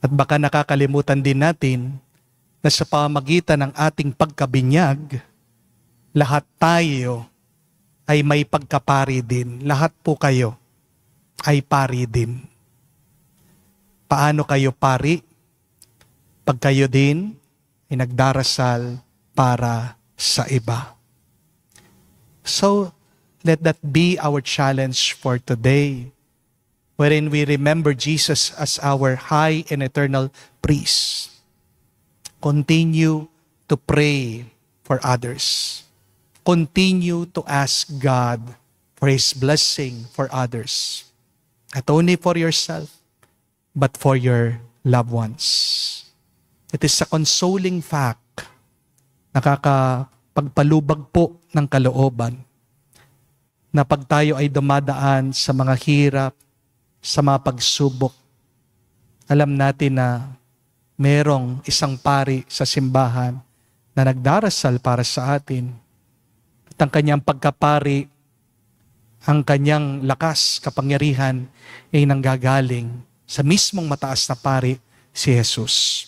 At baka nakakalimutan din natin na sa pamagitan ng ating pagkabinyag, lahat tayo ay may pagkapari din. Lahat po kayo ay pari din. Paano kayo pari? Pag kayo din ay nagdarasal para sa iba. So, let that be our challenge for today, wherein we remember Jesus as our high and eternal priest. Continue to pray for others. Continue to ask God for His blessing for others. Not only for yourself, but for your loved ones. It is a consoling fact, nakakapagpalubag po ng kalooban, na pag tayo ay dumadaan sa mga hirap, sa mga pagsubok, alam natin na merong isang pari sa simbahan na nagdarasal para sa atin. At ang kanyang pagkapari, ang kanyang lakas, kapangyarihan ay nanggagaling sa mismong mataas na pari, si Jesus.